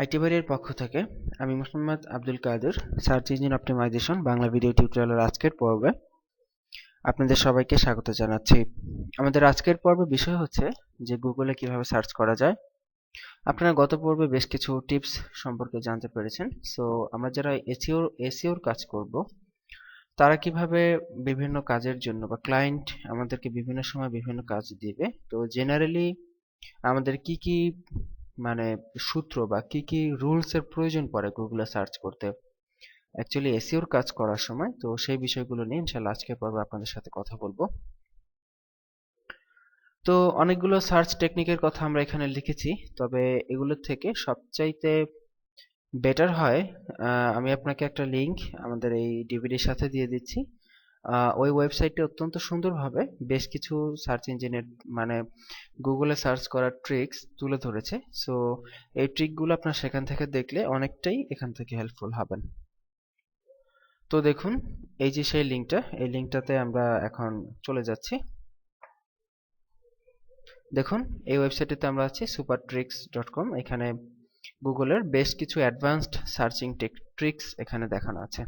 IT বাড়ির পক্ষ থেকে আমি Mohammad Abdul Kader search engine optimization Bangla video টিউটোরিয়ালের আজকের পর্বে আপনাদের সবাইকে স্বাগত জানাচ্ছি। আমাদের আজকের পর্বের বিষয় হচ্ছে যে গুগলে কিভাবে সার্চ করা যায়। আপনারা গত পর্বে বেশ কিছু টিপস সম্পর্কে জানতে পেরেছেন। সো আমরা যারা এসইওর কাজ করব তারা কিভাবে বিভিন্ন কাজের জন্য বা ক্লায়েন্ট আমাদেরকে বিভিন্ন সময় বিভিন্ন কাজ দিবে, তো জেনারেলি আমাদের কি কি মানে সূত্র বা কি কি রুলস এর প্রয়োজন পড়ে গুগলে সার্চ করতে অ্যাকচুয়ালি এসইওর কাজ করার সময়, তো সেই বিষয়গুলো নিয়ে ইনশাআল্লাহ আজকের পর্বে আপনাদের সাথে কথা বলবো। তো অনেকগুলো সার্চ টেকনিকের কথা আমরা এখানে লিখেছি, তবে এগুলোর থেকে সবচাইতে বেটার হয় আমি আপনাকে একটা লিংক আমাদের এই ডিভিডির সাথে দিয়ে দিচ্ছি। ওই ওয়েবসাইটে অত্যন্ত সুন্দরভাবে বেশ কিছু সার্চ ইঞ্জিনের মানে গুগলে সার্চ করার ট্রিক্স তুলে ধরেছে। সো এই ট্রিকগুলো আপনার সেখান থেকে দেখলে অনেকটাই এখান থেকে হেল্পফুল হবেন। তো দেখুন, এই যে সেই লিংকটা, এই লিংকটাতে আমরা এখন চলে যাচ্ছি। দেখুন, এই ওয়েবসাইটটিতে আমরা আছি supertricks.com। এখানে গুগলের বেশ কিছু অ্যাডভান্সড সার্চিং ট্রিক্স এখানে দেখানো আছে।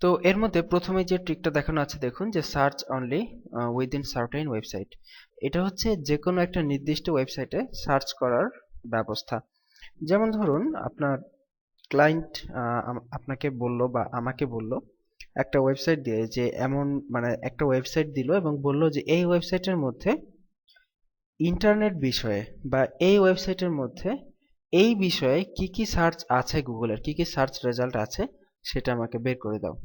তো এর মধ্যে প্রথমে যে ট্রিকটা দেখানো আছে দেখুন, যে search only within certain website. এটা হচ্ছে যে কোনো একটা নির্দিষ্ট ওয়েবসাইটে সার্চ করার ব্যবস্থা। যেমন ধরুন, আপনার ক্লায়েন্ট আপনাকে বলল বা আমাকে বলল একটা ওয়েবসাইট দিয়ে, যে এমন মানে একটা ওয়েবসাইট দিল এবং বলল যে এই ওয়েবসাইটের মধ্যে ইন্টারনেট বিষয়ে বা এই ওয়েবসাইটের মধ্যে এই বিষয়ে কি কি সার্চ আছে, গুগলের কি কি সার্চ রেজাল্ট আছে সেটা আমাকে বের করে দাও।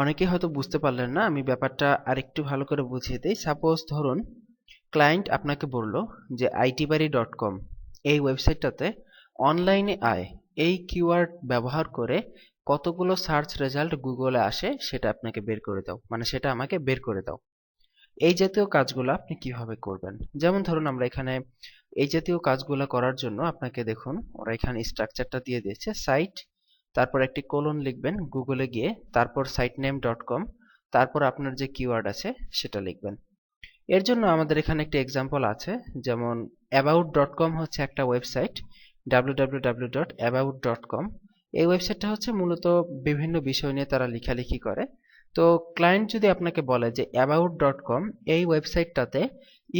অনেকে হয়তো বুঝতে পারলেন না, আমি ব্যাপারটা আরেকটু ভালো করে বুঝিয়ে দিই। সাপোজ ধরুন ক্লায়েন্ট আপনাকে বলল যে itbari.com এই ওয়েবসাইটটাতে অনলাইনে আয় এই কিওয়ার্ড ব্যবহার করে কতগুলো সার্চ রেজাল্ট গুগলে আসে সেটা আপনাকে বের করে দাও, মানে সেটা আমাকে বের করে দাও। এই জাতীয় কাজগুলো আপনি কিভাবে করবেন? যেমন ধরুন আমরা এখানে এই জাতীয় কাজগুলো করার জন্য আপনাকে দেখুন ওরা এখানে স্ট্রাকচারটা দিয়ে দিয়েছে, সাইট, তারপর একটি কোলন লিখবেন গুগলে গিয়ে, তারপর sitename.com, তারপর আপনার যে কিওয়ার্ড আছে সেটা লিখবেন। এর জন্য আমাদের এখানে একটি এক্সাম্পল আছে, যেমন about.com হচ্ছে একটা ওয়েবসাইট, www.about.com। এই ওয়েবসাইটটা হচ্ছে মূলত বিভিন্ন বিষয় নিয়ে তারা লেখালেখি করে। তো ক্লায়েন্ট যদি আপনাকে বলে যে about.com এই ওয়েবসাইটটাতে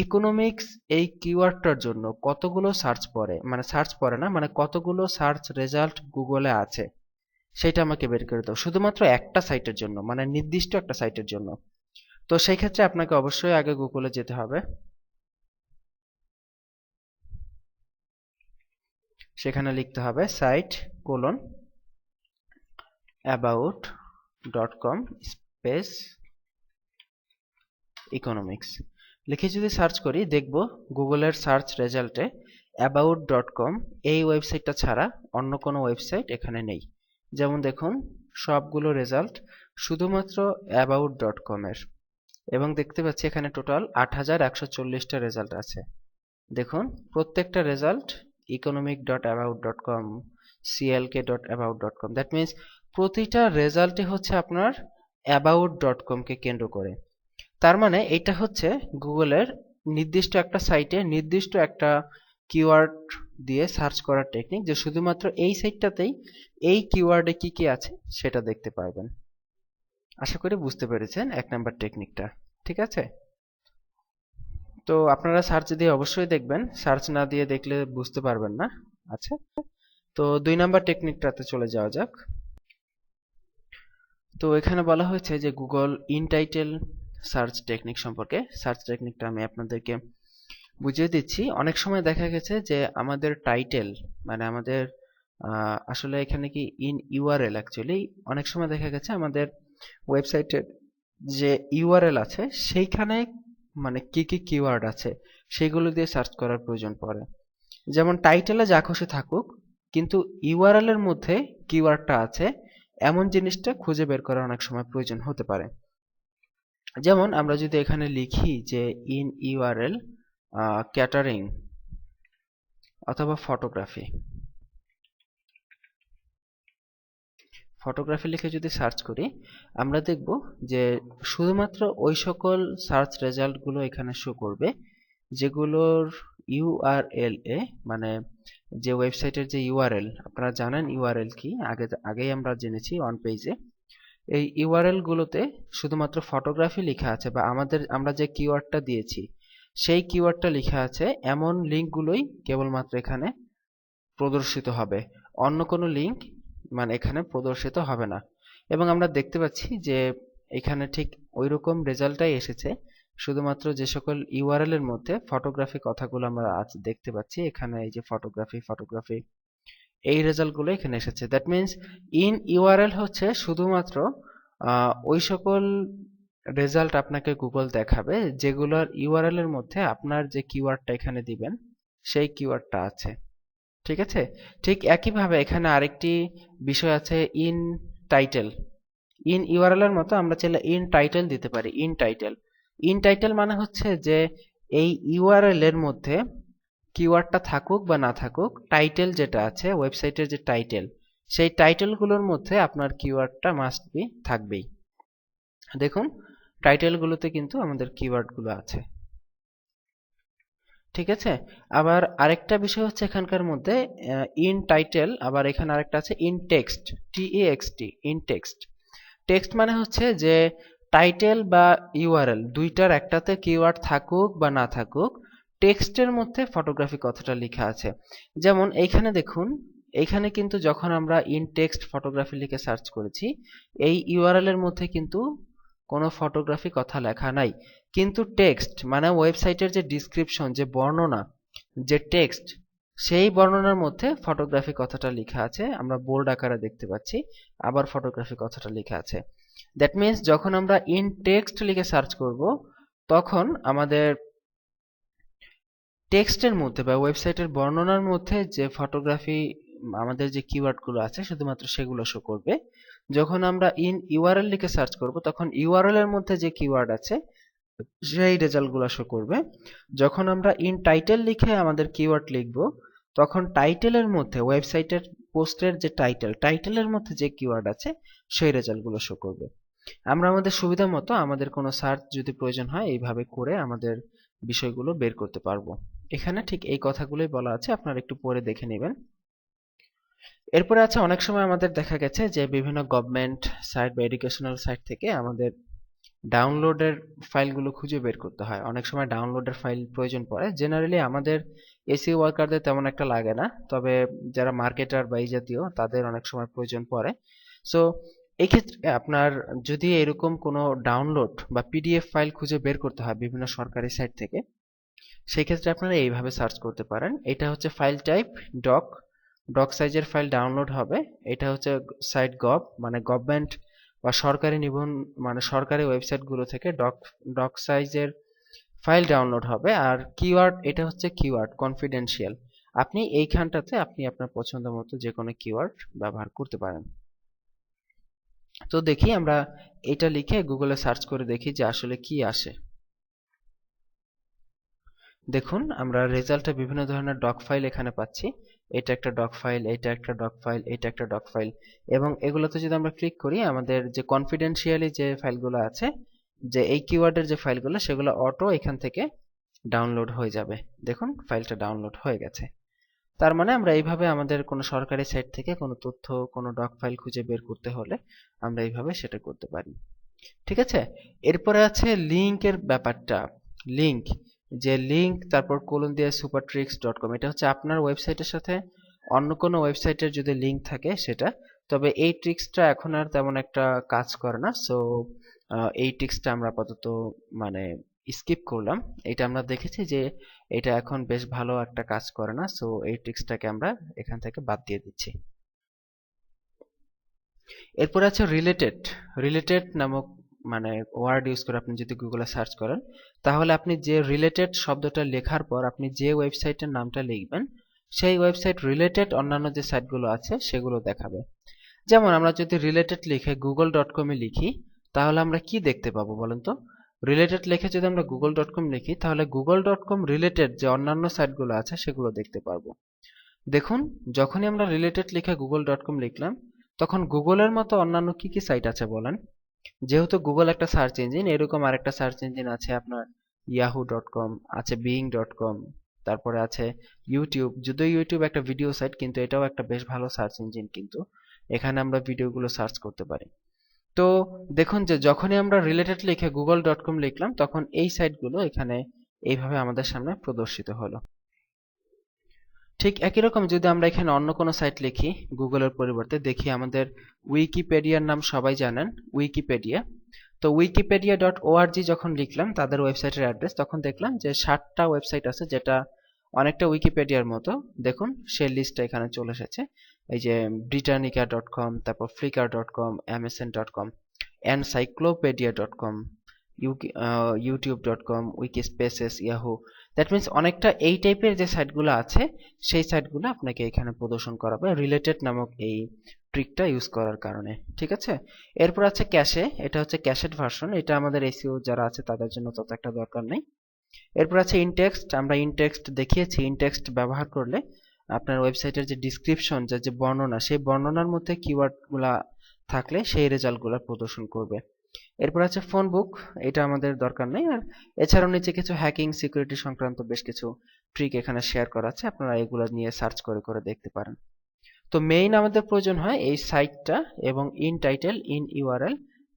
ইকোনমিক্স এই কিওয়ার্ডটার জন্য কতগুলো সার্চ পড়ে, মানে সার্চ পড়ে না, মানে কতগুলো সার্চ রেজাল্ট গুগলে আছে সেটা আমাকে বের করে দাও, শুধুমাত্র একটা সাইটের জন্য, মানে নির্দিষ্ট একটা সাইটের জন্য। তো সেই ক্ষেত্রে আপনাকে অবশ্যই আগে গুগলে যেতে হবে। সেখানে লিখতে হবে site colon about.com space economics লিখে যদি সার্চ করি, দেখব গুগলের সার্চ রেজাল্টে about.com এই ওয়েবসাইটটা ছাড়া অন্য কোনো ওয়েবসাইট এখানে নেই। যেমন দেখুন সবগুলো রেজাল্ট শুধুমাত্র about.com এর, এবং দেখতে পাচ্ছি এখানে টোটাল 8140টা রেজাল্ট আছে। দেখুন প্রত্যেকটা result economic.about.com, clk.about.com, that means প্রতিটা রেজাল্টই হচ্ছে আপনার about.com কে কেন্দ্র করে। তার মানে এটা হচ্ছে গুগলের নির্দিষ্ট একটা সাইটে নির্দিষ্ট একটা কিওয়ার্ড দিয়ে সার্চ করার টেকনিক, যে শুধুমাত্র এই সাইটটাতেই এই কিওয়ার্ডে কি কি আছে সেটা দেখতে পারবেন। আশা করি বুঝতে পেরেছেন এক নাম্বার টেকনিকটা, ঠিক আছে? তো আপনারা সার্চ দিয়ে অবশ্যই দেখবেন, সার্চ না দিয়ে দেখলে বুঝতে পারবেন না। আচ্ছা, তো 2 নাম্বার টেকনিকটাতে চলে যাওয়া যাক। তো এখানে বলা হয়েছে যে Google in title search technique সম্পর্কে। সার্চ টেকনিকটা আমি আপনাদেরকে বুঝিয়ে দিচ্ছি। অনেক সময় দেখা গেছে যে আমাদের টাইটেল মানে আমাদের আসলে এখানে কি ইন ইউআরএল, অ্যাকচুয়ালি অনেক সময় দেখা গেছে আমাদের ওয়েবসাইটের যে ইউআরএল আছে সেইখানে মানে কি কি কিওয়ার্ড আছে সেগুলো দিয়ে সার্চ করার প্রয়োজন পড়ে। যেমন টাইটেলে যা খুশি থাকুক, কিন্তু ইউআরএল এর মধ্যে কিওয়ার্ডটা আছে এমন জিনিসটা খুঁজে বের করার অনেক সময় প্রয়োজন হতে পারে। যেমন আমরা যদি এখানে লিখি যে ইন ইউআরএল ক্যাটারিং অথবা ফটোগ্রাফি লিখে যদি সার্চ করি, আমরা দেখব যে শুধুমাত্র ওই সকল সার্চ রেজাল্ট গুলো এখানে শো করবে যেগুলোর ইউআরএল এ, মানে যে ওয়েবসাইটের যে ইউআরএল, আপনারা জানেন ইউআরএল কি, আগেই আমরা জেনেছি অন পেজে। এই ইউআরএল গুলোতে শুধুমাত্র ফটোগ্রাফি লেখা আছে, বা আমরা যে কিওয়ার্ডটা দিয়েছি সেই কিওয়ার্ডটা লেখা আছে এমন লিঙ্কগুলোই কেবলমাত্র এখানে প্রদর্শিত হবে, অন্য কোনো লিঙ্ক মানে এখানে প্রদর্শিত হবে না। এবং আমরা দেখতে পাচ্ছি যে এখানে ঠিক ওইরকম রেজাল্টটাই এসেছে, শুধুমাত্র যে সকল ইউআরএল এর মধ্যে ফটোগ্রাফি কথাগুলো আমরা আজ দেখতে পাচ্ছি, এখানে এই যে ফটোগ্রাফি এই রেজাল্টগুলো এখানে এসেছে। দ্যাট মিন্স ইন ইউআরএল হচ্ছে শুধুমাত্র ওই সকল রেজাল্ট আপনাকে গুগল দেখাবে যেগুলোর ইউআরএল এর মধ্যে আপনার যে কিওয়ার্ডটা এখানে দিবেন সেই কিওয়ার্ডটা আছে। ঠিক আছে, ঠিক একইভাবে এখানে আরেকটি বিষয় আছে ইন টাইটেল। ইন ইউআরএল এর মতো আমরা চাইলে ইন টাইটেল দিতে পারি। ইন টাইটেল মানে হচ্ছে যে এই ইউআরএল এর মধ্যে কিওয়ার্ডটা থাকুক বা না থাকুক, টাইটেল যেটা আছে ওয়েবসাইটের যে টাইটেল, সেই টাইটেলগুলোর মধ্যে আপনার কিওয়ার্ডটা মাস্ট বি থাকবেই। দেখুন টাইটেলগুলোতে কিন্তু আমাদের কিওয়ার্ডগুলো আছে। ঠিক আছে, আবার আরেকটা বিষয় হচ্ছে এখানকার মধ্যে ইন টাইটেল, আবার এখানে আরেকটা আছে in text, TXT, in text. Text মানে হচ্ছে যে টাইটেল বা ইউআরএল দুইটার একটাতে কিওয়ার্ড থাকুক বা না থাকুক, টেক্সটের মধ্যে ফটোগ্রাফি কথাটা লেখা আছে। যেমন এইখানে দেখুন, এইখানে কিন্তু যখন আমরা ইন টেক্সট ফটোগ্রাফি লিখে সার্চ করেছি, এই ইউআরএল এর মধ্যে কিন্তু কোনো ফটোগ্রাফি কথা লেখা নাই, কিন্তু টেক্সট মানে ওয়েবসাইটের যে ডিসক্রিপশন, যে বর্ণনা, যে টেক্সট, সেই বর্ণনার মধ্যে ফটোগ্রাফি কথাটা লেখা আছে, আমরা বোল্ড আকারে দেখতে পাচ্ছি। আবার ফটোগ্রাফি কথাটা লেখা আছে। দ্যাট মিন্স যখন আমরা ইন টেক্সট লিখে সার্চ করব, তখন আমাদের টেক্সটের মধ্যে বা ওয়েবসাইটের বর্ণনার মধ্যে যে ফটোগ্রাফি আমাদের যে কিওয়ার্ডগুলো আছে শুধুমাত্র সেগুলো শো করবে। যখন আমরা ইন ইউআরএল লিখে সার্চ করব, তখন ইউআরএল এর মধ্যে যে কিওয়ার্ড আছে সেই রেজাল্টগুলো শো করবে। যখন আমরা ইন টাইটেল লিখে আমাদের কিওয়ার্ড লিখব, তখন টাইটেলের মধ্যে ওয়েবসাইটের পোস্টের যে টাইটেলের মধ্যে যে কিওয়ার্ড আছে সেই রেজাল্টগুলো শো করবে। আমরা আমাদের সুবিধা মতো আমাদের কোনো সার্চ যদি প্রয়োজন হয় এইভাবে করে আমাদের বিষয়গুলো বের করতে পারবো। এখানে ঠিক এই কথাগুলোই বলা আছে, আপনারা একটু পরে দেখে নেবেন। এরপরে আছে অনেক সময় আমাদের দেখা গেছে যে বিভিন্ন গভর্নমেন্ট সাইট বা এডুকেশনাল সাইট থেকে আমাদের ডাউনলোডের ফাইলগুলো খুঁজে বের করতে হয়। অনেক সময় ডাউনলোডের ফাইল প্রয়োজন পড়ে, জেনারেলি আমাদের এসইও ওয়ার্কারদের তেমন একটা লাগে না, তবে যারা মার্কেটার বা এই জাতীয় তাদের অনেক সময় প্রয়োজন পড়ে। সো এই ক্ষেত্রে আপনার যদি এরকম কোনো ডাউনলোড বা পিডিএফ ফাইল খুঁজে বের করতে হয় বিভিন্ন সরকারি সাইট থেকে, সেই ক্ষেত্রে আপনারা এইভাবে সার্চ করতে পারেন। এটা হচ্ছে ফাইল টাইপ ডক সাইজের ফাইল ডাউনলোড হবে। এটা হচ্ছে সাইট গভ, মানে গভর্নমেন্ট বা সরকারি মানে সরকারি ওয়েবসাইটগুলো থেকে ডক সাইজের ফাইল ডাউনলোড হবে। আর কিওয়ার্ড, এটা হচ্ছে কিওয়ার্ড কনফিডেন্সিয়াল। আপনি এইখানটাতে আপনি আপনার পছন্দ মতো যে কোনো কিওয়ার্ড ব্যবহার করতে পারেন। তো দেখি আমরা এটা লিখে গুগলে সার্চ করে দেখি যে আসলে কি আসে। দেখুন আমরা রেজাল্টে বিভিন্ন ধরনের ডক ফাইল এখানে পাচ্ছি। এটা একটা ডক ফাইল, এটা একটা ডক ফাইল, এটা একটা ডক ফাইল, এবং এগুলোতে যদি আমরা ক্লিক করি আমাদের যে কনফিডেন্সিয়ালি যে ফাইলগুলো আছে, যে এই কিওয়ার্ডের যে ফাইলগুলো, সেগুলো অটো এখান থেকে ডাউনলোড হয়ে যাবে। দেখুন ফাইলটা ডাউনলোড হয়ে গেছে। তার মানে আমরা এইভাবে আমাদের কোনো সরকারি সাইট থেকে কোনো তথ্য, কোনো ডক ফাইল খুঁজে বের করতে হলে আমরা এইভাবে সেটা করতে পারি। ঠিক আছে, এরপরে আছে লিংকের ব্যাপারটা। লিংক, যে লিংক তারপর কোলন দিয়ে supertricks.com, এটা হচ্ছে আপনার ওয়েবসাইটের সাথে অন্য কোনো ওয়েবসাইটের যদি লিংক থাকে সেটা। তবে এই ট্রিক্সটা এখন আর তেমন একটা কাজ করে না, সো এই ট্রিক্সটা আমরা আপাতত মানে স্কিপ করলাম। এটা আমরা দেখেছি যে এটা এখন বেশ ভালো একটা কাজ করে না, সো এই ট্রিক্সটাকে আমরা এখান থেকে বাদ দিয়ে দিচ্ছি। এরপর আছে রিলেটেড নামক মানে ওয়ার্ড ইউজ করে আপনি যদি গুগলে সার্চ করেন, তাহলে আপনি যে রিলেটেড শব্দটা লেখার পর আপনি যে ওয়েবসাইটের নামটা লিখবেন, সেই ওয়েবসাইট রিলেটেড অন্যান্য যে সাইটগুলো আছে সেগুলো দেখাবে। যেমন আমরা যদি রিলেটেড লিখে google.com এ লিখি, তাহলে আমরা কি দেখতে পাবো বলেন তো? রিলেটেড লিখে যদি আমরা google.com লিখি, তাহলে google.com রিলেটেড যে অন্যান্য সাইটগুলো আছে সেগুলো দেখতে পারবো। দেখুন যখনই আমরা রিলেটেড লিখে google.com লিখলাম, তখন গুগলের মতো অন্যান্য কি কি সাইট আছে বলেন? যেহেতু গুগল একটা সার্চ ইঞ্জিন, এরকম আরেকটা সার্চ ইঞ্জিন আছে আপনার yahoo.com, আছে bing.com, তারপরে আছে ইউটিউব। যদিও ইউটিউব একটা ভিডিও সাইট, কিন্তু এটাও একটা বেশ ভালো সার্চ ইঞ্জিন, কিন্তু এখানে আমরা ভিডিওগুলো সার্চ করতে পারি। তো দেখুন যে যখনই আমরা রিলেটেড লিখে google.com লিখলাম, তখন এই সাইটগুলো এখানে এইভাবে আমাদের সামনে প্রদর্শিত হলো। ঠিক একই রকম যদি আমরা এখানে অন্য কোনো সাইট লিখি গুগলের পরিবর্তে, দেখি আমাদের উইকিপিডিয়ার নাম সবাই জানেন, উইকিপিডিয়া। তো wikipedia.org যখন লিখলাম তাদের ওয়েবসাইটের অ্যাড্রেস, তখন দেখলাম যে 60টা ওয়েবসাইট আছে, যেটা অনেকটা উইকিপিডিয়ার মতো। দেখুন সেই লিস্টটা এখানে চলে এসেছে। এই যে britannica.com, তারপর flickr.com, amazon.com, encyclopedia.com, youtube.com, wikispaces, Yahoo. That means অনেকটা এই টাইপের যে সাইটগুলো আছে সেই সাইটগুলো আপনাকে এখানে প্রদর্শন করাবে রিলেটেড নামক এই ট্রিকটা ইউজ করার কারণে। ঠিক আছে, এরপর আছে ক্যাশে। এটা হচ্ছে ক্যাশেড ভার্সন, এটা আমাদের এসইও যারা আছে তাদের জন্য তত একটা দরকার নেই। এরপর আছে ইনটেক্সট। আমরা ইনটেক্সট দেখিয়েছি, ইনটেক্সট ব্যবহার করলে আপনার ওয়েবসাইটের যে ডিসক্রিপশন, যে বর্ণনা, সেই বর্ণনার মধ্যে কিওয়ার্ডগুলা থাকলে সেই রেজাল্টগুলো প্রদর্শন করবে। এরপর আছে ফোন বুক, এটা আমাদের দরকার নেই। আর এছাড়াও নিচে কিছু হ্যাকিং সিকিউরিটি সংক্রান্ত বেশ কিছু ট্রিক এখানে শেয়ার করা আছে, আপনারা এগুলো নিয়ে সার্চ করে করে দেখতে পারেন। তো মেইন আমাদের প্রয়োজন হয় এই সাইটটা এবং ইন টাইটেল, ইন ইউআরএল,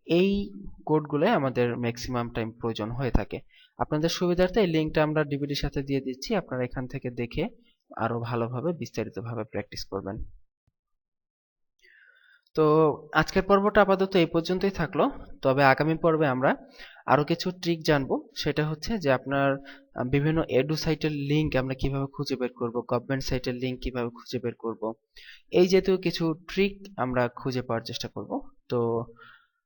এই কোডগুলো আমাদের ম্যাক্সিমাম টাইম প্রয়োজন হয়ে থাকে। আপনাদের সুবিধার্থে এই লিঙ্কটা আমরা ডিভিডির সাথে দিয়ে দিচ্ছি, আপনারা এখান থেকে দেখে আরো ভালোভাবে বিস্তারিতভাবে প্র্যাকটিস করবেন। তো আজকের পর্বটা আপাতত এই পর্যন্তই থাকলো। তবে আগামী পর্বে আমরা আরো কিছু ট্রিক জানবো। সেটা হচ্ছে যে আপনার বিভিন্ন এডু সাইটের লিংক আমরা কিভাবে খুঁজে বের করব, গভর্নমেন্ট সাইটের লিংক কিভাবে খুঁজে বের করব, এই জাতীয় কিছু ট্রিক আমরা খুঁজে পাওয়ার চেষ্টা করব। তো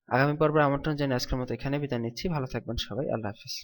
আগামী পর্বে আমন্ত্রণ জানিয়ে আজকের মতো এখানে বিদায় নিচ্ছি। ভালো থাকবেন সবাই, আল্লাহ হাফিজ।